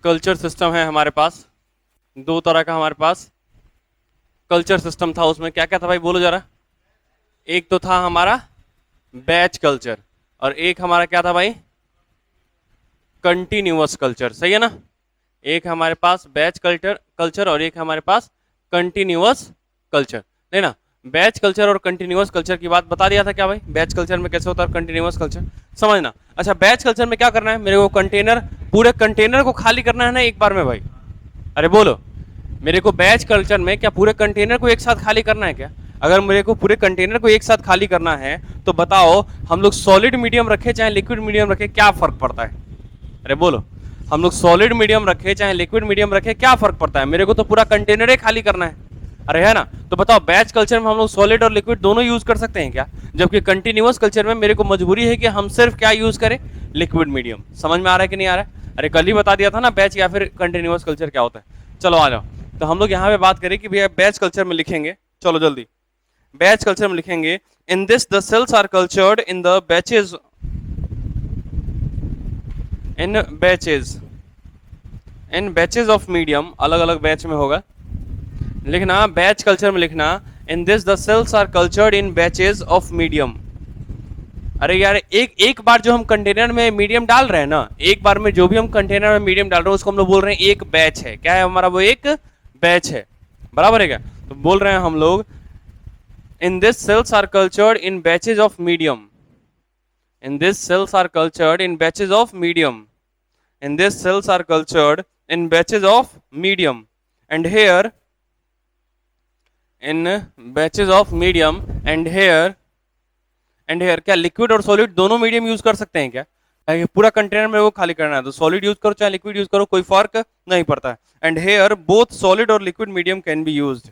Culture system है हमारे पास, दो तरह का हमारे पास कल्चर सिस्टम था। उसमें क्या क्या था भाई, बोलो जरा। एक तो था हमारा बैच कल्चर, और एक हमारा क्या था भाई, कंटिन्यूअस कल्चर। सही है ना। एक हमारे पास बैच कल्चर कल्चर और एक हमारे पास कंटिन्यूअस कल्चर। नहीं ना, बैच कल्चर और कंटिन्यूअस कल्चर की बात बता दिया था क्या भाई, बैच कल्चर में कैसे होता है, कंटिन्यूअस कल्चर समझना। अच्छा, बैच कल्चर में क्या करना है, मेरे को कंटेनर, पूरे कंटेनर को खाली करना है ना एक बार में भाई। अरे बोलो, मेरे को बैच कल्चर में क्या पूरे कंटेनर को एक साथ खाली करना है क्या? अगर मेरे को पूरे कंटेनर को एक साथ खाली करना है तो बताओ, हम लोग सॉलिड मीडियम रखे चाहे लिक्विड मीडियम रखे, क्या फर्क पड़ता है? अरे बोलो, हम लोग सॉलिड मीडियम रखे चाहे लिक्विड मीडियम रखे, क्या फर्क पड़ता है? मेरे को तो पूरा कंटेनर ही खाली करना है। अरे है ना। तो बताओ, बैच कल्चर में हम लोग सॉलिड और लिक्विड दोनों यूज कर सकते हैं क्या? जबकि कंटिन्यूअस कल्चर में मेरे को मजबूरी है कि हम सिर्फ क्या यूज करें, लिक्विड मीडियम। समझ में आ रहा है कि नहीं आ रहा है? अरे कल ही बता दिया था ना बैच या फिर कंटिन्यूअस कल्चर क्या होता है। चलो आ जाओ, तो हम लोग यहाँ पे बात करें कि भैया बैच कल्चर में लिखेंगे। चलो जल्दी, बैच कल्चर में लिखेंगे, in this the cells are cultured in the batches, in batches, in batches of medium, अलग अलग बैच में होगा लिखना। बैच कल्चर में लिखना, in this the cells are cultured in batches of medium. अरे यार, एक एक बार जो हम कंटेनर में मीडियम डाल रहे हैं ना, एक बार में जो भी हम कंटेनर में मीडियम डाल रहे हैं उसको हम लोग बोल रहे हैं एक बैच है। क्या है हमारा, वो एक बैच है। बराबर है क्या? तो बोल रहे हैं हम लोग, in this cells are cultured in batches of medium, in this cells are cultured in batches of medium, in this cells are cultured in batches of medium, and here in batches of medium and here क्या liquid और solid दोनों medium use कर सकते हैं क्या? पूरा container में वो खाली करना है तो सॉलिड यूज करो चाहे लिक्विड यूज करो, कोई फर्क नहीं पड़ता है। एंड हेयर बोथ सॉलिड और liquid medium can be used,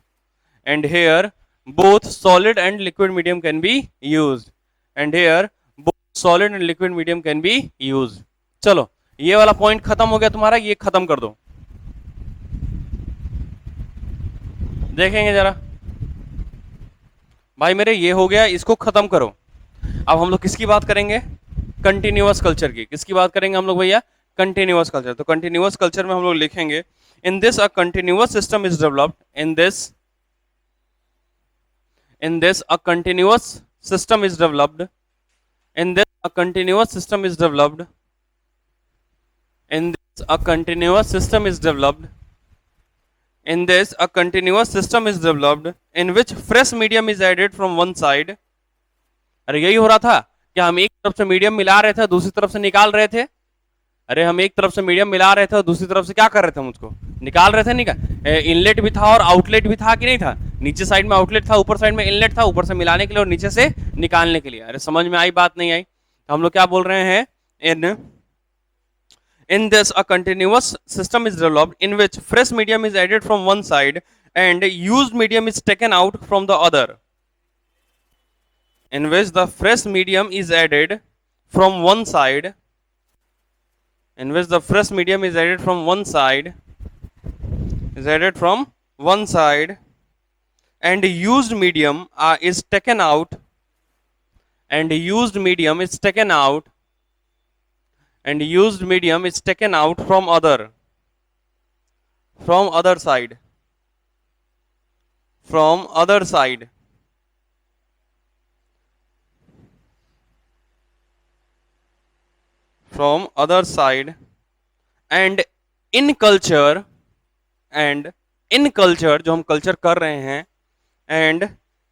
and here both solid and liquid medium can be used, and here both solid and liquid medium can be used. चलो, ये वाला पॉइंट खत्म हो गया तुम्हारा, ये खत्म कर दो। देखेंगे जरा भाई मेरे, ये हो गया, इसको खत्म करो। अब हम लोग किसकी बात करेंगे, कंटिन्यूअस कल्चर की। किसकी बात करेंगे हम लोग भैया, कंटिन्यूअस कल्चर। तो कंटिन्यूअस कल्चर में हम लोग लिखेंगे, in this a continuous system is developed, in this a continuous system is developed, in this a continuous system is developed, in this a continuous system is developed, in this a continuous system is developed in which fresh medium is added from one side। अरे यही हो रहा था कि हम एक तरफ से मीडियम मिला रहे थे दूसरी तरफ से निकाल रहे थे। अरे हम एक तरफ से मीडियम मिला रहे थे और दूसरी तरफ से क्या कर रहे थे, हम उसको निकाल रहे थे। नहीं, इनलेट भी था और आउटलेट भी था कि नहीं था? नीचे साइड में आउटलेट था, ऊपर साइड में इनलेट था, ऊपर से मिलाने के लिए और नीचे से निकालने के लिए। अरे समझ में आई बात नहीं आई? तो हम लोग क्या बोल रहे हैं, in this a continuous system is developed in which fresh medium is added from one side and used medium is taken out from the other, in which the fresh medium is added from one side, in which the fresh medium is added from one side, is added from one side and used medium is taken out, and used medium is taken out, and used medium is taken out from other side, from other side, from other side, and in culture, and in culture जो हम culture कर रहे हैं, and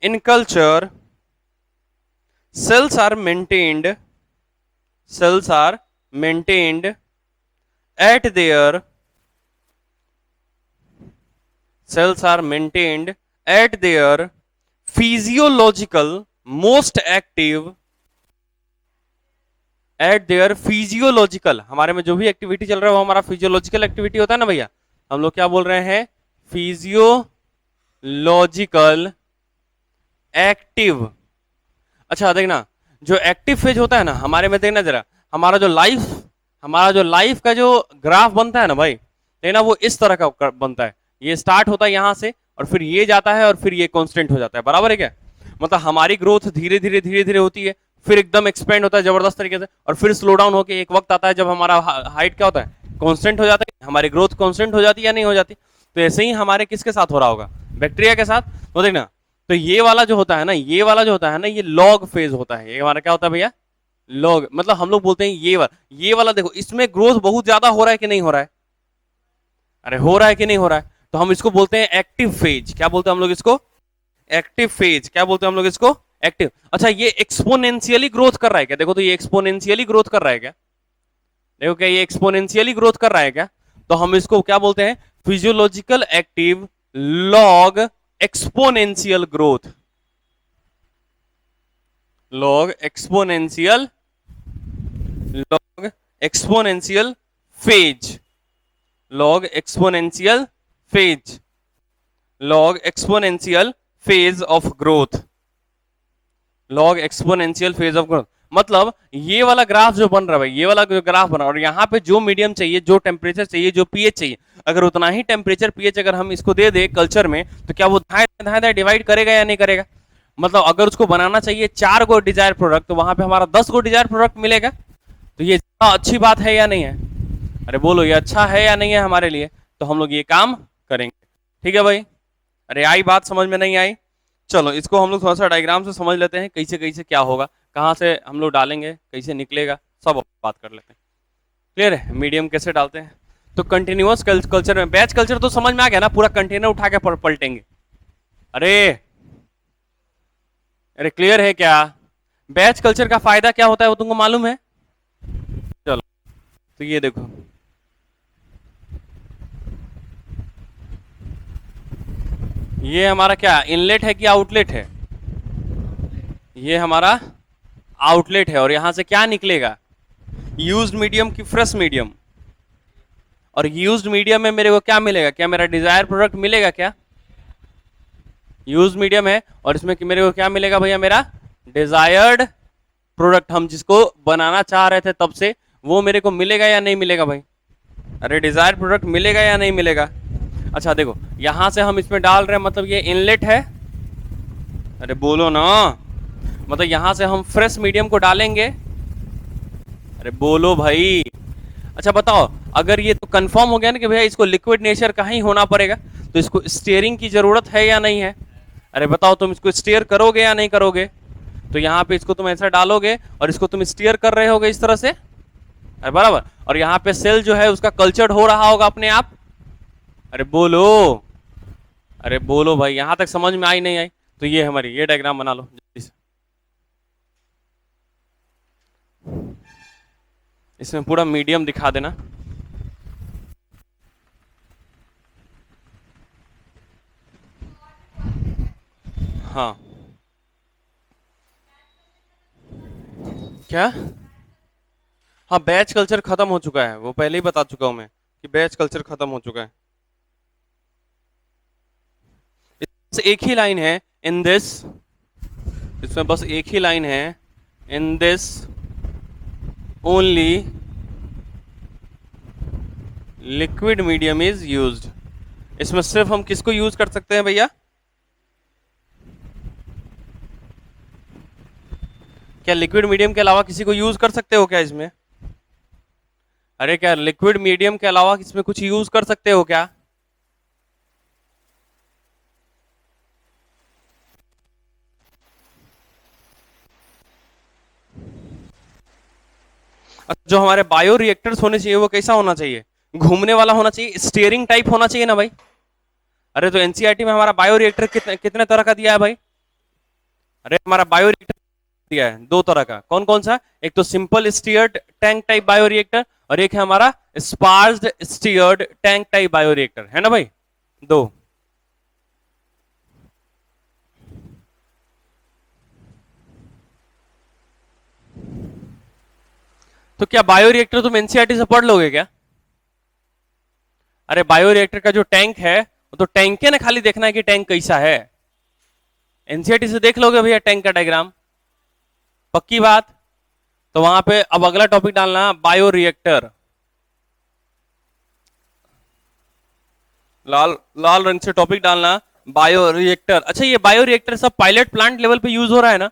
in culture cells are maintained, cells are maintained at their, cells are maintained at their physiological most active, at their physiological, हमारे में जो भी activity चल रहा है वो हमारा फिजियोलॉजिकल एक्टिविटी होता है ना भैया। हम लोग क्या बोल रहे हैं, फिजियोलॉजिकल एक्टिव। अच्छा देखना, जो एक्टिव फेज होता है ना हमारे में, देखना जरा, हमारा जो लाइफ का जो ग्राफ बनता है ना भाई, देखना वो इस तरह का बनता है। ये स्टार्ट होता है यहाँ से और फिर ये जाता है और फिर ये कांस्टेंट हो जाता है। बराबर है क्या? मतलब हमारी ग्रोथ धीरे धीरे होती है, फिर एकदम एक्सपेंड होता है जबरदस्त तरीके से, और फिर स्लो डाउन होकर एक वक्त आता है जब हमारा हाइट क्या होता है, कांस्टेंट हो जाता है। हमारी ग्रोथ कांस्टेंट हो जाती है या नहीं हो जाती। तो ऐसे ही हमारे किसके साथ हो रहा होगा, बैक्टीरिया के साथ। तो देखना, तो ये वाला जो होता है ना, ये वाला जो होता है ना, ये लॉग फेज होता है। ये हमारा क्या होता है भैया, लॉग। मतलब हम लोग बोलते हैं ये वाला देखो, इसमें ग्रोथ बहुत ज्यादा हो रहा है कि नहीं हो रहा है, अरे हो रहा है कि नहीं हो रहा है, तो हम इसको बोलते हैं एक्टिव फेज। क्या बोलते हैं हम लोग इसको, एक्टिव फेज। क्या बोलते हैं हम लोग इसको, एक्टिव। अच्छा, ये एक्सपोनेंशियली ग्रोथ कर रहा है क्या, देखो तो ये एक्सपोनेंशियली ग्रोथ कर रहा है क्या, देखो क्या ये एक्सपोनेंशियली ग्रोथ कर रहा है क्या। तो हम इसको क्या बोलते हैं, physiological active log exponential growth, log exponential, log exponential phase, log exponential phase, log exponential phase of growth, log exponential phase of growth. मतलब ये वाला ग्राफ जो बन रहा है भाई, ये वाला जो ग्राफ बना, और यहाँ पे जो मीडियम चाहिए, जो टेम्परेचर चाहिए, जो पीएच चाहिए, अगर उतना ही टेम्परेचर पीएच अगर हम इसको दे दे कल्चर में, तो क्या वो धाए डिवाइड करेगा या नहीं करेगा। मतलब अगर उसको बनाना चाहिए 4 गो डिजायर प्रोडक्ट, तो वहां पे हमारा 10 गो डिजायर प्रोडक्ट मिलेगा। तो ये अच्छी बात है या नहीं है, अरे बोलो ये अच्छा है या नहीं है हमारे लिए। तो हम लोग ये काम करेंगे, ठीक है भाई। अरे आई बात समझ में नहीं आई, चलो इसको हम लोग थोड़ा सा डायग्राम से समझ लेते हैं, कैसे कैसे क्या होगा, कहाँ से हम लोग डालेंगे, कैसे निकलेगा, सब बात कर लेते हैं। क्लियर है, मीडियम कैसे डालते हैं। तो कंटिन्यूअस कल्चर में बैच कल्चर तो समझ में आ गया ना, पूरा कंटेनर उठा के पलटेंगे। अरे अरे क्लियर है क्या, बैच कल्चर का फायदा क्या होता है वो तुमको मालूम है। चलो तो ये देखो, ये हमारा क्या इनलेट है कि आउटलेट है, ये हमारा आउटलेट है। और यहां से क्या निकलेगा, यूज्ड मीडियम की फ्रेश मीडियम। और यूज्ड मीडियम में मेरे को क्या मिलेगा, क्या मेरा डिजायर प्रोडक्ट मिलेगा क्या, यूज्ड मीडियम है, और इसमें मेरे को क्या मिलेगा भैया, मेरा डिजायर्ड प्रोडक्ट, हम जिसको बनाना चाह रहे थे तब से, वो मेरे को मिलेगा या नहीं मिलेगा भाई। अरे डिजायर्ड प्रोडक्ट मिलेगा या नहीं मिलेगा। अच्छा देखो, यहां से हम इसमें डाल रहे हैं, मतलब ये इनलेट है, अरे बोलो ना, मतलब यहां से हम फ्रेश मीडियम को डालेंगे, अरे बोलो भाई। अच्छा बताओ, अगर ये तो कंफर्म हो गया ना कि भैया इसको लिक्विड नेचर का ही होना पड़ेगा, तो इसको स्टीयरिंग की जरूरत है या नहीं है। अरे बताओ तुम इसको स्टीयर करोगे या नहीं करोगे। तो यहाँ पे इसको तुम ऐसा डालोगे और इसको तुम स्टीयर कर रहे होगे इस तरह से, अरे बराबर। और यहाँ पे सेल जो है उसका कल्चर्ड हो रहा होगा अपने आप, अरे बोलो, अरे बोलो भाई, यहां तक समझ में आई नहीं आई। तो ये हमारी ये डायग्राम बना लो जल्दी से, इसमें पूरा मीडियम दिखा देना। हाँ क्या, हाँ बैच कल्चर खत्म हो चुका है, वो पहले ही बता चुका हूं मैं कि बैच कल्चर खत्म हो चुका है। बस एक ही लाइन है इन दिस, इसमें बस एक ही लाइन है, in this only liquid medium is used. इसमें सिर्फ हम किसको यूज कर सकते हैं भैया, क्या लिक्विड मीडियम के अलावा किसी को यूज कर सकते हो क्या इसमें। अरे क्या लिक्विड मीडियम के अलावा इसमें कुछ यूज कर सकते हो क्या। जो हमारे बायो रिएक्टर्स होने चाहिए वो कैसा होना चाहिए, घूमने वाला होना चाहिए, स्टीयरिंग टाइप होना चाहिए ना भाई। अरे तो एनसीईआरटी में हमारा बायो रिएक्टर कितने तरह का दिया है भाई। अरे हमारा बायो रिएक्टर दिया है 2 तरह का, कौन कौन सा, एक तो simple stirred tank type bio reactor, और एक है हमारा sparged stirred tank type bio reactor, है ना भाई, 2। तो क्या बायो रिएक्टर तुम एनसीईआरटी से पढ़ लोगे क्या। अरे बायो रिएक्टर का जो टैंक है वो तो टैंक के ना खाली देखना है कि टैंक कैसा है, एनसीईआरटी से देख लोगे भैया टैंक का डायग्राम, पक्की बात। तो वहां पे अब अगला टॉपिक डालना बायो रिएक्टर, लाल लाल रंग से टॉपिक डालना बायो रिएक्टर। अच्छा ये बायो रिएक्टर सब पायलट प्लांट लेवल पे यूज हो रहा है ना,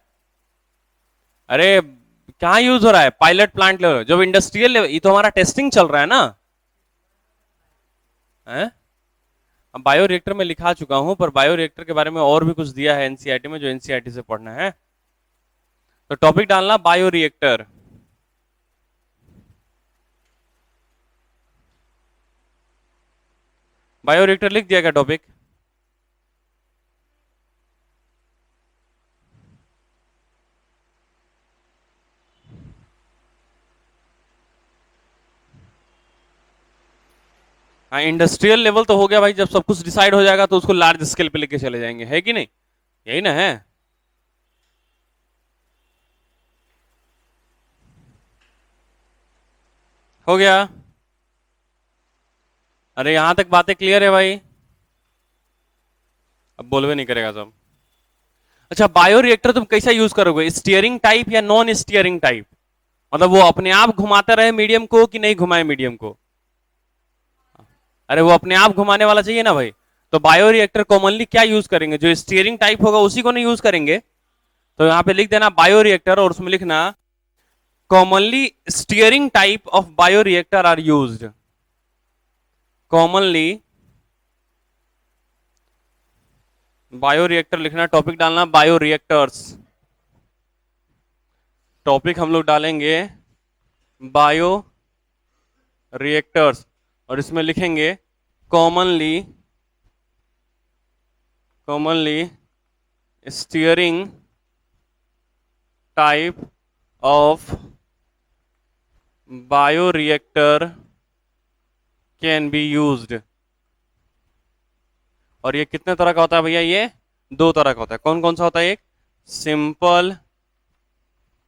अरे कहाँ यूज हो रहा है, पायलट प्लांट लेवल, जब इंडस्ट्रियल लेवल, ये तो हमारा टेस्टिंग चल रहा है ना। हैं? अब बायो रिएक्टर में लिखा चुका हूं, पर बायो रिएक्टर के बारे में और भी कुछ दिया है एनसीईआरटी में जो एनसीईआरटी से पढ़ना है। तो टॉपिक डालना बायो रिएक्टर। बायो रिएक्टर लिख दिया क्या टॉपिक? हाँ, इंडस्ट्रियल लेवल तो हो गया भाई, जब सब कुछ डिसाइड हो जाएगा तो उसको लार्ज स्केल पे लेके चले जाएंगे, है कि नहीं? यही ना है। हो गया। अरे यहां तक बातें क्लियर है भाई? अब बोलवे नहीं करेगा सब। अच्छा, बायो रिएक्टर तुम कैसा यूज करोगे, स्टीयरिंग टाइप या नॉन स्टीयरिंग टाइप? मतलब वो अपने आप घुमाता रहे मीडियम को कि नहीं घुमाए मीडियम को? अरे वो अपने आप घुमाने वाला चाहिए ना भाई। तो बायो रिएक्टर कॉमनली क्या यूज करेंगे, जो स्टीयरिंग टाइप होगा उसी को नहीं यूज करेंगे। तो यहां पे लिख देना बायो रिएक्टर और उसमें लिखना commonly stirring type of bioreactor are used. Commonly bioreactor लिखना, टॉपिक डालना बायो रिएक्टर्स। टॉपिक हम लोग डालेंगे बायो रिएक्टर्स और इसमें लिखेंगे commonly stirring type of bioreactor can be used. और ये कितने तरह का होता है भैया? ये दो तरह का होता है। कौन कौन सा होता है? एक सिंपल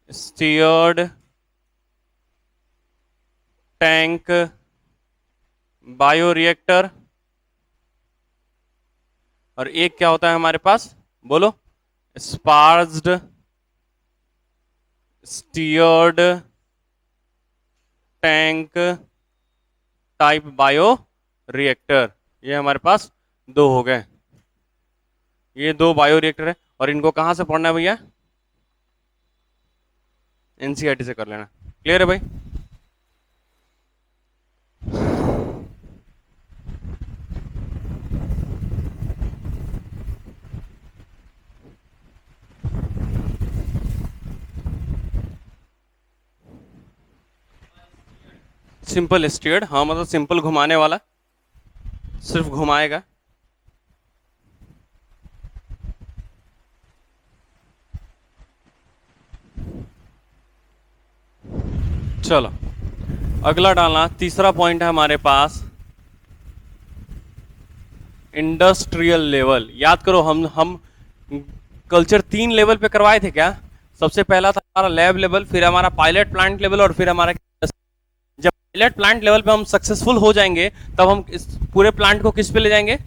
स्टीयर्ड टैंक बायोरिएक्टर, और एक क्या होता है हमारे पास, बोलो? Sparged stirred tank type bio reactor. ये हमारे पास दो हो गए। ये दो बायो रिएक्टर है और इनको कहां से पढ़ना है भैया? एनसीईआरटी से कर लेना। क्लियर है भाई? सिंपल स्टीयर्ड, हाँ मतलब सिंपल घुमाने वाला, सिर्फ घुमाएगा। चलो अगला डालना, तीसरा पॉइंट है हमारे पास इंडस्ट्रियल लेवल। याद करो हम कल्चर 3 लेवल पे करवाए थे क्या? सबसे पहला था हमारा लैब लेवल, फिर हमारा पायलट प्लांट लेवल, और फिर हमारा जब पायलट प्लांट लेवल पे हम सक्सेसफुल हो जाएंगे तब हम इस पूरे प्लांट को किस पे ले जाएंगे?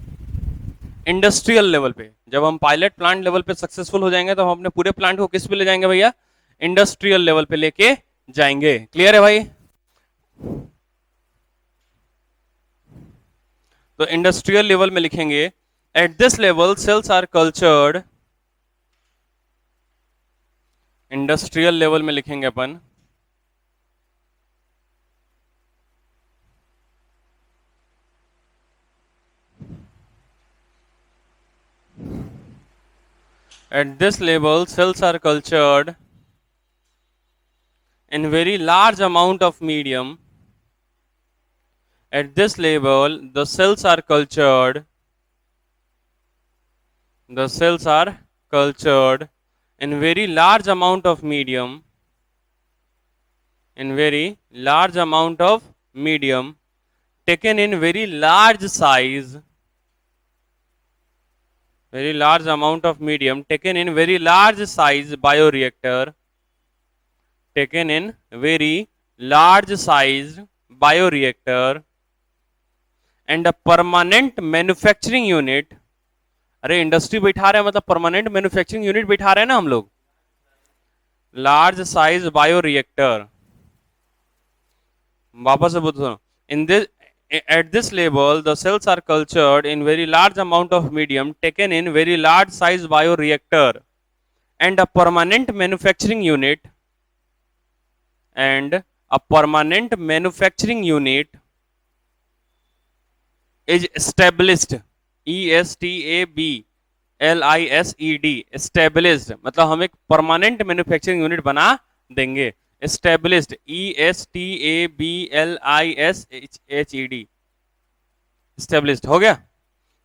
इंडस्ट्रियल लेवल पे। जब हम पायलट प्लांट लेवल पे सक्सेसफुल हो जाएंगे तो हम अपने पूरे प्लांट को किस पे ले जाएंगे भैया? इंडस्ट्रियल लेवल पे लेके जाएंगे। क्लियर है भाई? तो इंडस्ट्रियल लेवल में लिखेंगे at this level cells are cultured. Industrial level में लिखेंगे अपन at this level cells are cultured in very large amount of medium. At this level the cells are cultured in very large amount of medium, taken in very large size, bioreactor, taken in very large size bioreactor and a permanent manufacturing unit. अरे industry बैठा रहे हैं मतलब permanent manufacturing unit बैठा रहे हैं ना हम लोग। लार्ज साइज बायोरिएक्टर, वापस से बोलो, in this at this level the cells are cultured in very large amount of medium taken in very large size bioreactor and a permanent manufacturing unit is established, ESTABLISED, established मतलब हम एक permanent manufacturing unit बना देंगे। Established, ESTABLISHED, established हो गया।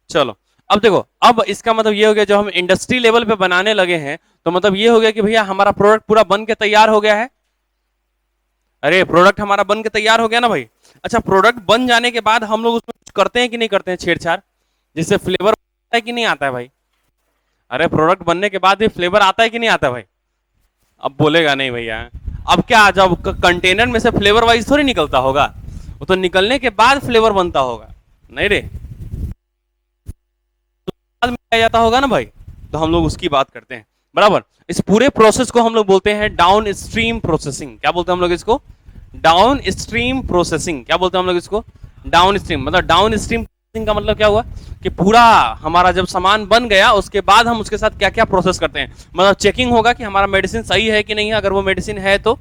चलो अब देखो, अब इसका मतलब ये हो गया जो हम इंडस्ट्री लेवल पे बनाने लगे हैं, तो मतलब ये हो गया कि भैया हमारा प्रोडक्ट पूरा बन के तैयार हो गया है। अरे प्रोडक्ट हमारा बन के तैयार हो गया ना भाई। अच्छा, प्रोडक्ट बन जाने के बाद हम लोग उसमें कुछ करते हैं कि नहीं करते हैं छेड़छाड़, जिससे फ्लेवर आता है कि नहीं आता है भाई? अरे प्रोडक्ट बनने के बाद भी फ्लेवर आता है कि नहीं आता है भाई? अब बोलेगा नहीं भैया। अब क्या, जब कंटेनर में से फ्लेवर वाइज थोड़ी निकलता होगा, वो तो निकलने के बाद फ्लेवर बनता होगा, नहीं रे, बाद में आ जाता होगा ना भाई। तो हम लोग उसकी बात करते हैं, बराबर। इस पूरे प्रोसेस को हम लोग बोलते हैं डाउन स्ट्रीम प्रोसेसिंग। क्या बोलते हैं हम लोग इसको? Down stream processing. क्या बोलते हैं हम लोग इसको? Down stream. मतलब डाउन स्ट्रीम प्रोसेसिंग का मतलब क्या हुआ कि पूरा हमारा जब सामान बन गया उसके बाद हम उसके साथ क्या क्या प्रोसेस करते हैं। मतलब चेकिंग होगा कि हमारा मेडिसिन सही है कि नहीं है, अगर वो मेडिसिन है तो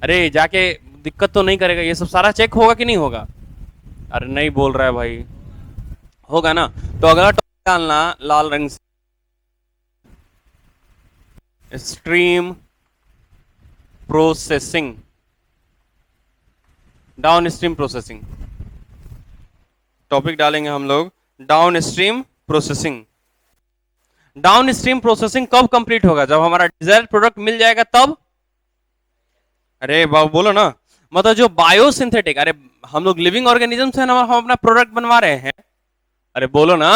अरे जाके दिक्कत तो नहीं करेगा, ये सब सारा चेक होगा कि नहीं होगा? अरे नहीं बोल रहा है भाई, होगा ना। तो अगला टॉपिक डालना लाल रंग से, stream processing, down stream processing topic डालेंगे हम लोग, down stream processing. Down stream processing कब कंप्लीट होगा? जब हमारा डिजायर्ड प्रोडक्ट मिल जाएगा तब। अरे बाबू बोलो ना। मतलब जो बायोसिंथेटिक, अरे हम लोग लिविंग ऑर्गेनिज्म से हम अपना प्रोडक्ट बनवा रहे हैं। अरे बोलो ना।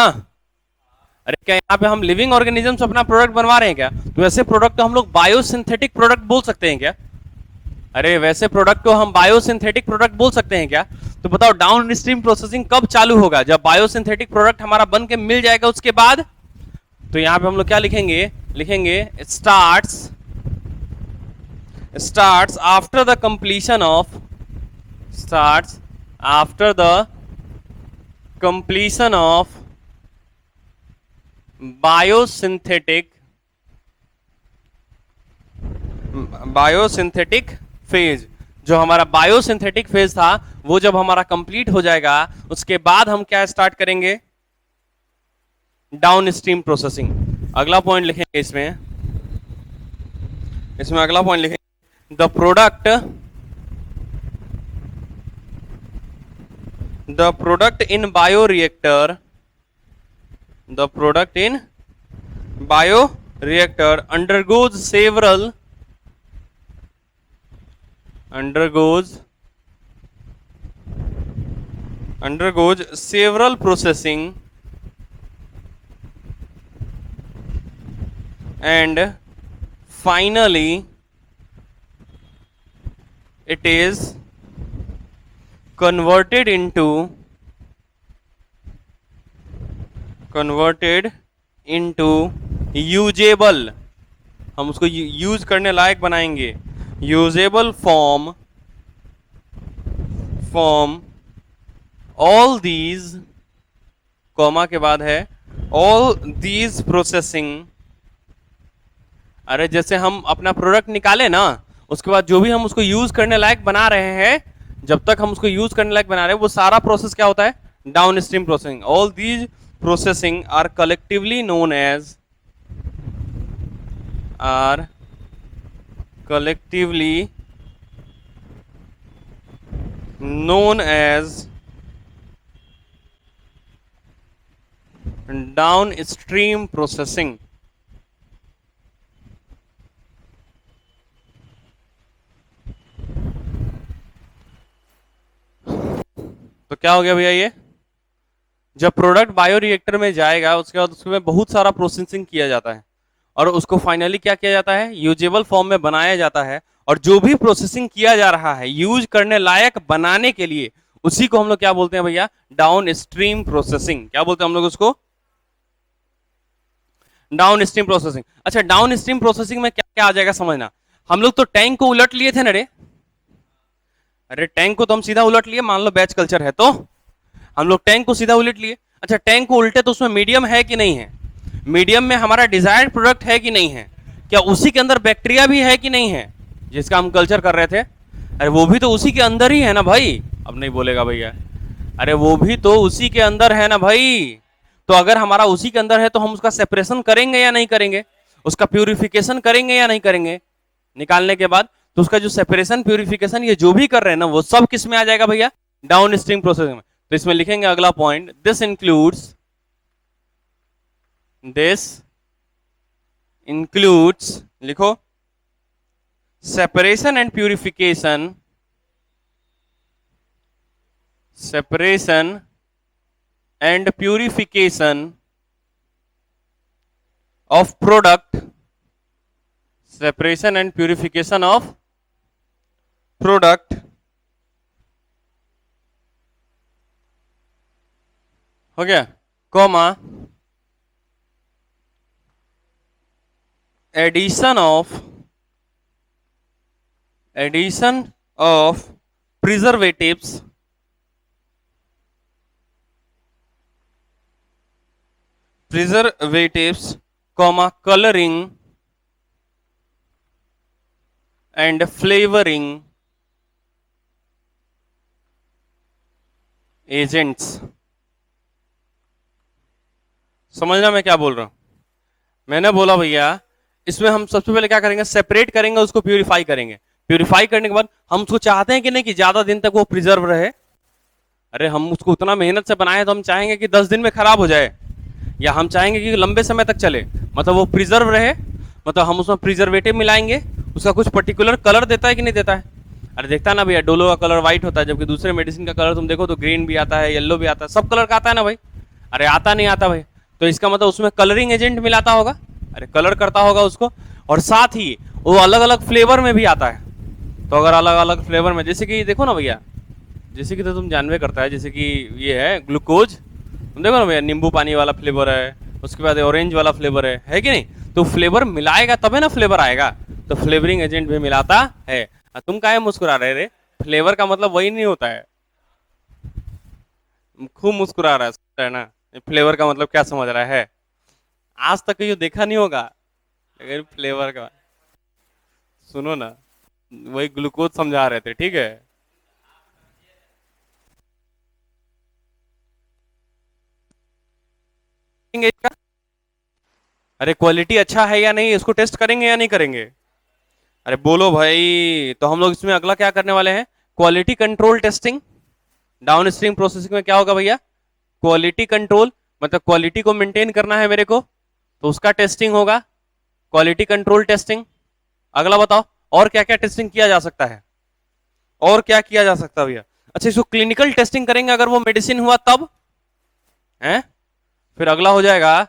अरे क्या यहाँ पे हम लिविंग ऑर्गेनिज्म से अपना प्रोडक्ट बनवा रहे हैं क्या? तो वैसे प्रोडक्ट को हम लोग बायोसिंथेटिक प्रोडक्ट बोल सकते हैं क्या? अरे वैसे प्रोडक्ट को हम बायोसिंथेटिक प्रोडक्ट बोल सकते हैं क्या? तो बताओ डाउन स्ट्रीम प्रोसेसिंग कब चालू होगा? जब बायोसिंथेटिक प्रोडक्ट हमारा बन के मिल जाएगा उसके बाद। तो यहां पे हम लोग क्या लिखेंगे? लिखेंगे starts after the completion of biosynthetic phase. जो हमारा बायोसिंथेटिक फेज था वो जब हमारा कंप्लीट हो जाएगा उसके बाद हम क्या स्टार्ट करेंगे? Down stream processing. अगला पॉइंट लिखेंगे इसमें अगला पॉइंट लिखेंगे, the product in bioreactor undergoes several processing and finally it is converted into usable, हम उसको यूज करने लायक बनाएंगे, usable form all these, comma के बाद है ऑल दीज प्रोसेसिंग। अरे जैसे हम अपना प्रोडक्ट निकाले ना, उसके बाद जो भी हम उसको यूज करने लायक बना रहे हैं, जब तक हम उसको यूज करने लायक बना रहे हैं वो सारा प्रोसेस क्या होता है? Downstream processing. All these processing are collectively known as downstream processing। तो क्या हो गया भैया? ये जब प्रोडक्ट बायोरिएक्टर में जाएगा उसके बाद उसमें बहुत सारा प्रोसेसिंग किया जाता है और उसको फाइनली क्या किया जाता है? यूजेबल फॉर्म में बनाया जाता है। और जो भी प्रोसेसिंग किया जा रहा है यूज करने लायक बनाने के लिए, उसी को हम लोग क्या बोलते हैं भैया? Down stream processing. क्या बोलते हैं हम लोग उसको? Down stream processing. अच्छा, डाउन स्ट्रीम प्रोसेसिंग में क्या क्या आ जाएगा समझना। हम लोग तो टैंक को उलट लिए थे ना रे। अरे टैंक को तो हम सीधा उलट लिए, मान लो बैच कल्चर है तो हम लोग टैंक को सीधा उलट लिए। अच्छा, टैंक को उल्टे तो उसमें मीडियम है कि नहीं है? मीडियम में हमारा डिजायर्ड प्रोडक्ट है कि नहीं है? क्या उसी के अंदर बैक्टीरिया भी है कि नहीं है जिसका हम कल्चर कर रहे थे? अरे वो भी तो उसी के अंदर ही है ना भाई। अब नहीं बोलेगा भैया। अरे वो भी तो उसी के अंदर है ना भाई। तो अगर हमारा उसी के अंदर है तो हम उसका सेपरेशन करेंगे या नहीं करेंगे, उसका प्यूरिफिकेशन करेंगे या नहीं करेंगे निकालने के बाद। तो उसका जो सेपरेशन प्यूरिफिकेशन ये जो भी कर रहे हैं ना वो सब किस में आ जाएगा भैया, डाउन स्ट्रीम प्रोसेसिंग में। तो इसमें लिखेंगे अगला पॉइंट, दिस इंक्लूड्स लिखो separation and purification of product, separation and purification of product, हो गया, comma addition of preservatives comma coloring and flavoring agents। समझना मैं क्या बोल रहा हूं। मैंने बोला भैया इसमें हम सबसे पहले क्या करेंगे, सेपरेट करेंगे, उसको प्यूरिफाई करेंगे। प्यूरिफाई करने के बाद हम उसको चाहते हैं कि नहीं कि ज्यादा दिन तक वो प्रिजर्व रहे। अरे हम उसको उतना मेहनत से बनाए तो हम चाहेंगे कि 10 दिन में खराब हो जाए, या हम चाहेंगे कि लंबे समय तक चले, मतलब वो प्रिजर्व रहे। मतलब हम उसमें प्रिजर्वेटिव मिलाएंगे, उसका कुछ पर्टिकुलर कलर देता है कि नहीं देता है। अरे देखता है ना भैया, डोलो का कलर व्हाइट होता है, जबकि दूसरे मेडिसिन का कलर तुम देखो तो ग्रीन भी आता है, येलो भी आता है, सब कलर का आता है ना भाई। अरे आता नहीं आता भाई, तो इसका मतलब उसमें कलरिंग एजेंट मिलाता होगा, अरे कलर करता होगा उसको। और साथ ही वो अलग अलग फ्लेवर में भी आता है। तो अगर अलग अलग फ्लेवर में, जैसे कि देखो ना भैया, जैसे कि तो तुम जानवे करता है, जैसे कि ये है ग्लूकोज, तुम देखो ना भैया, नींबू पानी वाला फ्लेवर है, उसके बाद ऑरेंज वाला फ्लेवर है कि नहीं। तो फ्लेवर मिलाएगा तब है ना फ्लेवर आएगा। तो फ्लेवरिंग एजेंट भी मिलाता है। तुम काहे मुस्कुरा रहे रे, फ्लेवर का मतलब वही नहीं होता है। खूब मुस्कुरा रहा है ना, फ्लेवर का मतलब क्या समझ रहा है। आज तक ये देखा नहीं होगा, लेकिन फ्लेवर का सुनो ना, वही ग्लूकोज समझा रहे थे, ठीक है। इसका अरे क्वालिटी अच्छा है या नहीं, इसको टेस्ट करेंगे या नहीं करेंगे। अरे बोलो भाई। तो हम लोग इसमें अगला क्या करने वाले हैं, quality control testing. Down stream processing में क्या होगा भैया, क्वालिटी कंट्रोल, मतलब क्वालिटी को मेंटेन करना है मेरे को, तो उसका टेस्टिंग होगा, क्वालिटी कंट्रोल टेस्टिंग। अगला बताओ और क्या क्या टेस्टिंग किया जा सकता है, और क्या किया जा सकता है भैया। अच्छा इसको क्लिनिकल टेस्टिंग करेंगे अगर वो मेडिसिन हुआ तब है। फिर अगला हो जाएगा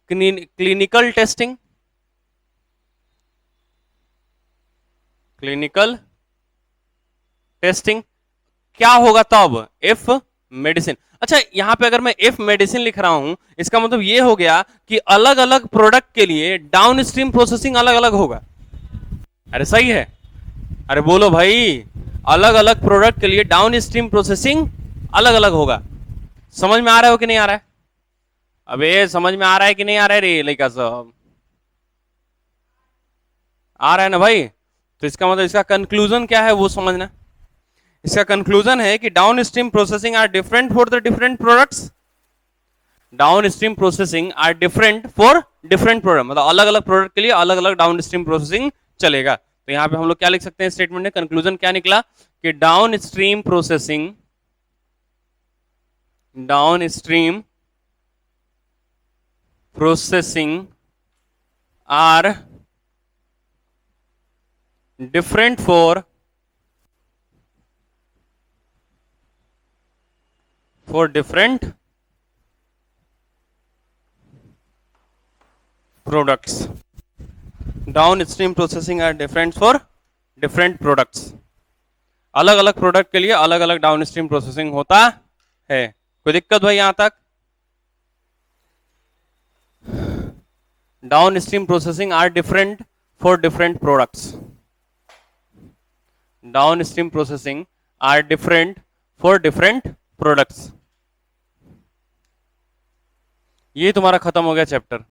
क्लिनिकल टेस्टिंग, क्लिनिकल टेस्टिंग क्या होगा तब, इफ मेडिसिन। अच्छा यहां पे अगर मैं इफ मेडिसिन लिख रहा हूं, इसका मतलब ये हो गया कि अलग अलग प्रोडक्ट के लिए डाउन स्ट्रीम प्रोसेसिंग अलग अलग होगा। अरे सही है, अरे बोलो भाई, अलग अलग प्रोडक्ट के लिए डाउन स्ट्रीम प्रोसेसिंग अलग अलग होगा। समझ में आ रहा है कि नहीं आ रहा है, अबे समझ में आ रहा है कि नहीं आ रहा है रे लड़का सब, आ रहा है ना भाई। तो इसका मतलब इसका कंक्लूजन क्या है वो समझना। इसका कंक्लूजन है कि downstream processing are different for the different products, downstream processing are different for different product, मतलब अलग अलग प्रोडक्ट के लिए अलग अलग डाउन स्ट्रीम प्रोसेसिंग चलेगा। तो यहां पे हम लोग क्या लिख सकते हैं स्टेटमेंट में, कंक्लूजन क्या निकला कि downstream processing are different for different products, downstream processing are different for different products, अलग अलग प्रोडक्ट के लिए अलग अलग डाउनस्ट्रीम प्रोसेसिंग होता है। कोई दिक्कत भाई यहां तक, downstream processing are different for different products, downstream processing are different for different products. ये तुम्हारा खत्म हो गया चैप्टर।